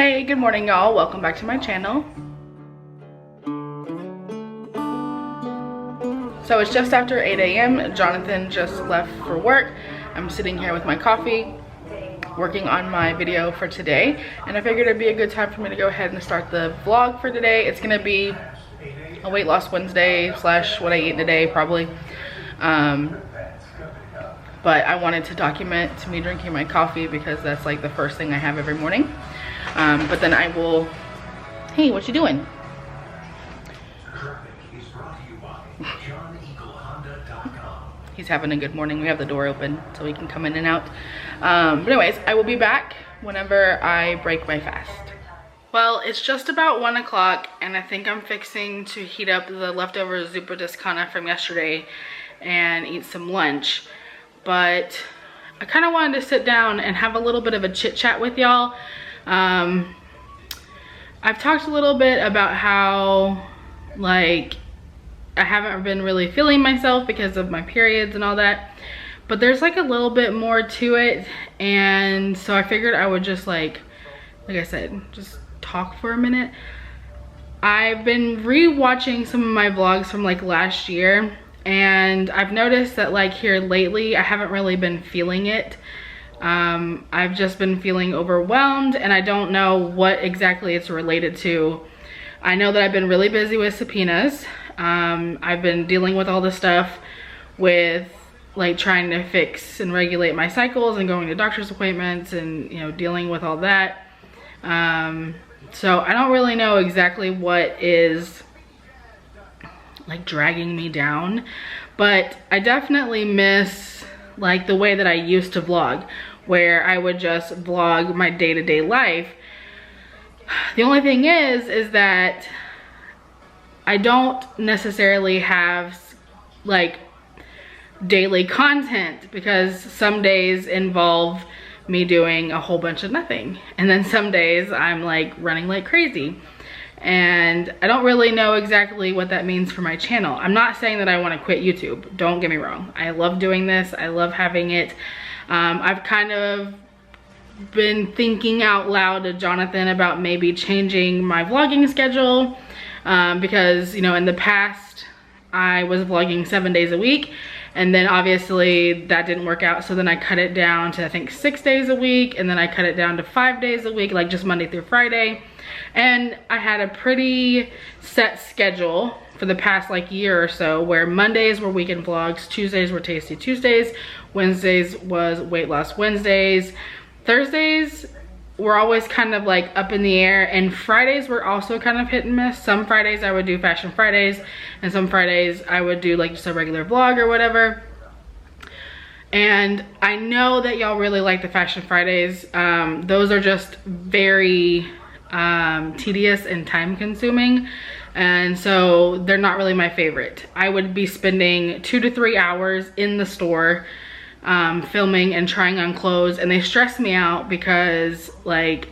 Hey, good morning y'all. Welcome back to my channel. So it's just after 8 a.m. Jonathan just left for work. I'm sitting here with my coffee, working on my video for today. And I figured it'd be a good time for me to go ahead and start the vlog for today. It's gonna be a weight loss Wednesday slash what I eat in a day probably. But I wanted to document me drinking my coffee because that's like the first thing I have every morning. But then I will, hey, what you doing? He's having a good morning. We have the door open so he can come in and out. But anyways, I will be back whenever I break my fast. Well, it's just about 1 o'clock and I think I'm fixing to heat up the leftover zuppa discana from yesterday and eat some lunch. But I kind of wanted to sit down and have a little bit of a chit chat with y'all. I've talked a little bit about how like I haven't been really feeling myself because of my periods and all that, but there's like a little bit more to it, and so I figured I would just like I said, just talk for a minute. I've been re-watching some of my vlogs from like last year, and I've noticed that like here lately I haven't really been feeling it. I've just been feeling overwhelmed and I don't know what exactly it's related to. I know that I've been really busy with subpoenas. I've been dealing with all the stuff with like trying to fix and regulate my cycles and going to doctor's appointments and, you know, dealing with all that. So I don't really know exactly what is like dragging me down, but I definitely miss like the way that I used to vlog, where I would just vlog my day-to-day life. The only thing is that I don't necessarily have like daily content, because some days involve me doing a whole bunch of nothing, and then some days I'm like running like crazy. And I don't really know exactly what that means for my channel. I'm not saying that I want to quit YouTube. Don't get me wrong. I love doing this. I love having it. I've kind of been thinking out loud to Jonathan about maybe changing my vlogging schedule, because, you know, in the past I was vlogging 7 days a week, and then obviously that didn't work out. So then I cut it down to I think 6 days a week, and then I cut it down to 5 days a week, like just Monday through Friday. And I had a pretty set schedule for the past like year or so, where Mondays were weekend vlogs, Tuesdays were Tasty Tuesdays, Wednesdays was Weight Loss Wednesdays, Thursdays were always kind of like up in the air, and Fridays were also kind of hit and miss. Some Fridays I would do Fashion Fridays, and some Fridays I would do like just a regular vlog or whatever. And I know that y'all really like the Fashion Fridays. Those are just very tedious and time consuming, and so they're not really my favorite. I would be spending 2 to 3 hours in the store filming and trying on clothes, and they stress me out because like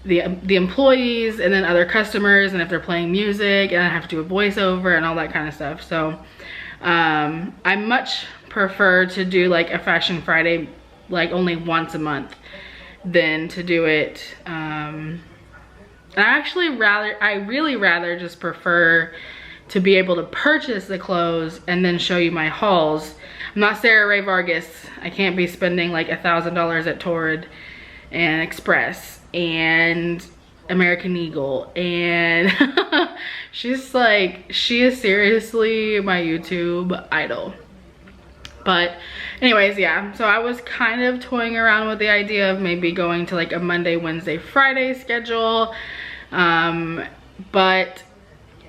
the employees and then other customers, and if they're playing music, and I have to do a voiceover and all that kind of stuff. So I much prefer to do like a Fashion Friday like only once a month than to do it I really rather just prefer to be able to purchase the clothes and then show you my hauls. I'm not Sarah Ray Vargas. I can't be spending like $1,000 at Torrid and Express and American Eagle, and she is seriously my YouTube idol. But anyways, yeah, so I was kind of toying around with the idea of maybe going to like a Monday, Wednesday, Friday schedule, but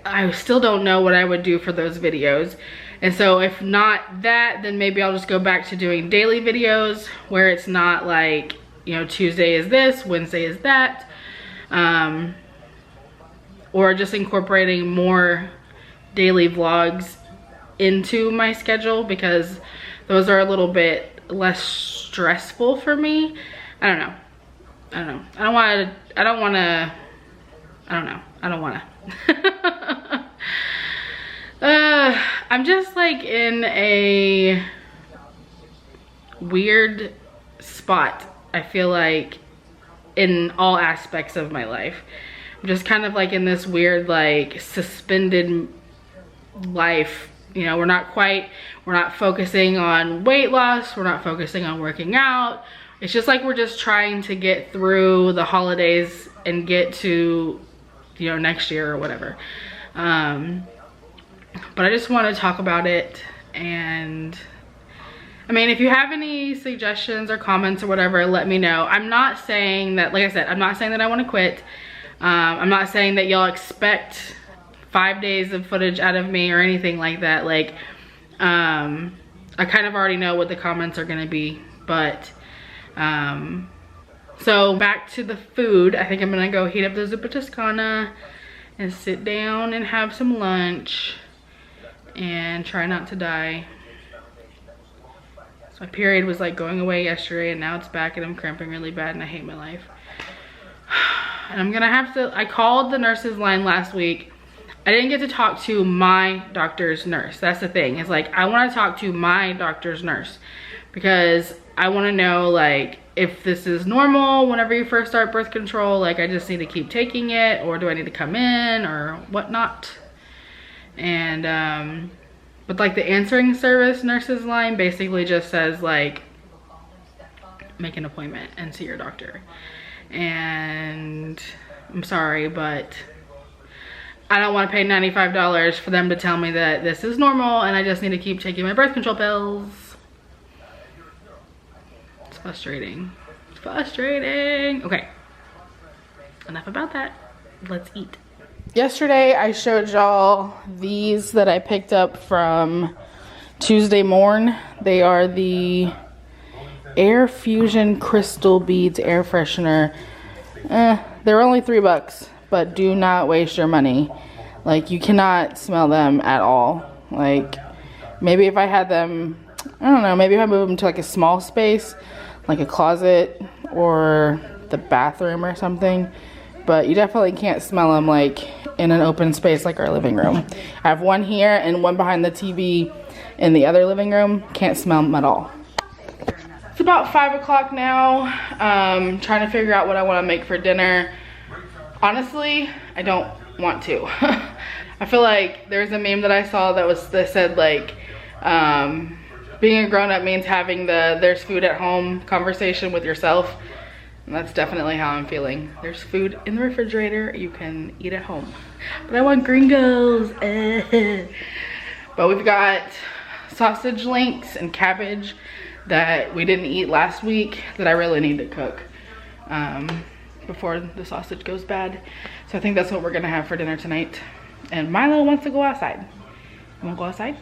I still don't know what I would do for those videos. And so if not that, then maybe I'll just go back to doing daily videos where it's not like, you know, Tuesday is this, Wednesday is that, or just incorporating more daily vlogs into my schedule, because those are a little bit less stressful for me. I don't know. I'm just like in a weird spot. I feel like in all aspects of my life. I'm just kind of like in this weird like suspended life. You know, we're not focusing on weight loss, we're not focusing on working out. It's just like we're just trying to get through the holidays and get to, you know, next year or whatever. But I just want to talk about it. And I mean, if you have any suggestions or comments or whatever, let me know. I'm not saying that, like I said, I'm not saying that I want to quit. I'm not saying that y'all expect 5 days of footage out of me or anything like that. Like, I kind of already know what the comments are gonna be, but, so back to the food. I think I'm gonna go heat up the zuppa toscana and sit down and have some lunch and try not to die. So my period was like going away yesterday and now it's back and I'm cramping really bad and I hate my life. And I'm gonna have to, I called the nurse's line last week. I didn't get to talk to my doctor's nurse. That's the thing. It's like, I want to talk to my doctor's nurse because I want to know like if this is normal whenever you first start birth control, like I just need to keep taking it, or do I need to come in or whatnot. And but like the answering service nurse's line basically just says like, make an appointment and see your doctor. And I'm sorry, but I don't want to pay $95 for them to tell me that this is normal and I just need to keep taking my birth control pills. It's frustrating. It's frustrating. Okay, enough about that. Let's eat. Yesterday I showed y'all these that I picked up from Tuesday Morn. They are the Air Fusion Crystal Beads Air Freshener. They're only $3, but do not waste your money. Like, you cannot smell them at all. Like, maybe if I had them, I don't know, maybe if I move them to like a small space, like a closet or the bathroom or something, but you definitely can't smell them like in an open space like our living room. I have one here and one behind the TV in the other living room. Can't smell them at all. It's about 5 o'clock now. Trying to figure out what I want to make for dinner. Honestly, I don't want to. I feel like there's a meme that I saw that said like, being a grown-up means having the there's food at home conversation with yourself. And that's definitely how I'm feeling. There's food in the refrigerator, you can eat at home. But I want gringos. But we've got sausage links and cabbage that we didn't eat last week that I really need to cook before the sausage goes bad. So I think that's what we're gonna have for dinner tonight. And Milo wants to go outside. You wanna go outside?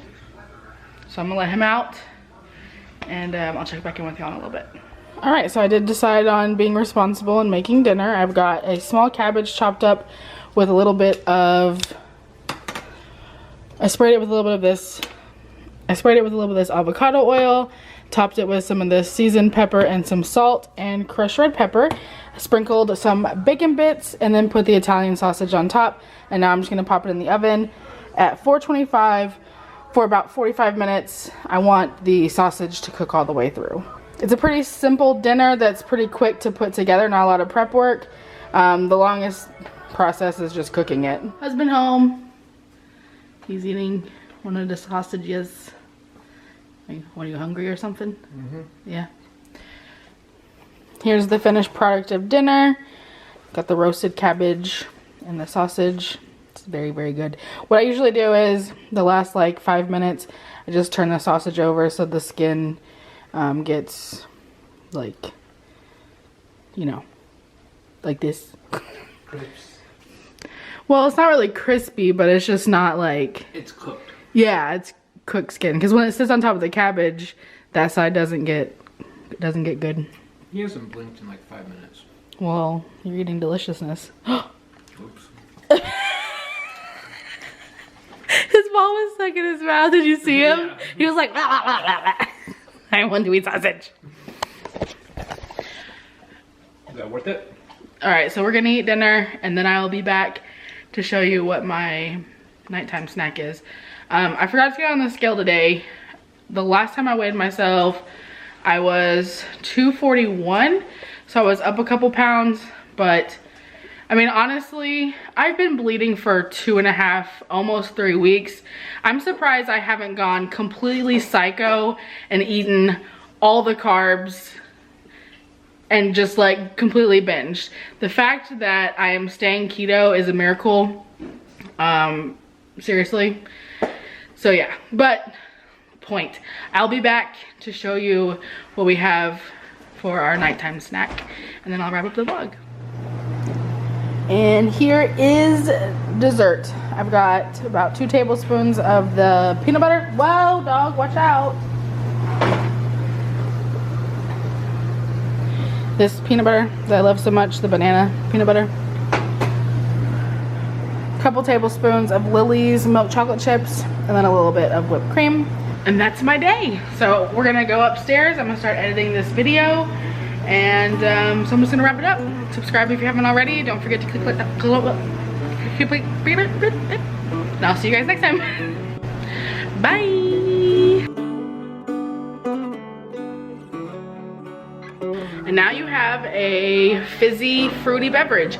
So I'm gonna let him out and I'll check back in with y'all in a little bit. All right, so I did decide on being responsible and making dinner. I've got a small cabbage chopped up with a little bit of, I sprayed it with a little bit of this avocado oil, topped it with some of this seasoned pepper and some salt and crushed red pepper, sprinkled some bacon bits, and then put the Italian sausage on top. And now I'm just gonna pop it in the oven at 425 for about 45 minutes. I want the sausage to cook all the way through. It's a pretty simple dinner that's pretty quick to put together, not a lot of prep work. The longest process is just cooking it. Husband home. He's eating one of the sausages. Are you hungry or something? Mm-hmm. Yeah. Here's the finished product of dinner. Got the roasted cabbage and the sausage. It's very, very good. What I usually do is the last like 5 minutes, I just turn the sausage over so the skin gets like, you know, like this. Crisp. Well, it's not really crispy, but it's just not like, it's cooked. Yeah, it's cooked skin, because when it sits on top of the cabbage, that side doesn't get good. He hasn't blinked in like 5 minutes. Well, you're eating deliciousness. Oops. His ball was stuck in his mouth. Did you see him? Yeah. He was like, blah, blah, blah, blah. I want to eat sausage. Is that worth it? All right, so we're gonna eat dinner and then I will be back to show you what my nighttime snack is. I forgot to get on the scale today. The last time I weighed myself, I was 241. So I was up a couple pounds, but I mean, honestly, I've been bleeding for 2.5, almost 3 weeks. I'm surprised I haven't gone completely psycho and eaten all the carbs and just like completely binged. The fact that I am staying keto is a miracle. Seriously. So yeah, but point. I'll be back to show you what we have for our nighttime snack, and then I'll wrap up the vlog. And here is dessert. I've got about 2 tablespoons of the peanut butter. Whoa, dog, watch out. This peanut butter that I love so much, the banana peanut butter. A couple tablespoons of Lily's milk chocolate chips, and then a little bit of whipped cream. And that's my day. So we're gonna go upstairs. I'm gonna start editing this video. And so I'm just gonna wrap it up. Subscribe if you haven't already. Don't forget to click and I'll see you guys next time. Bye. And now you have a fizzy, fruity beverage.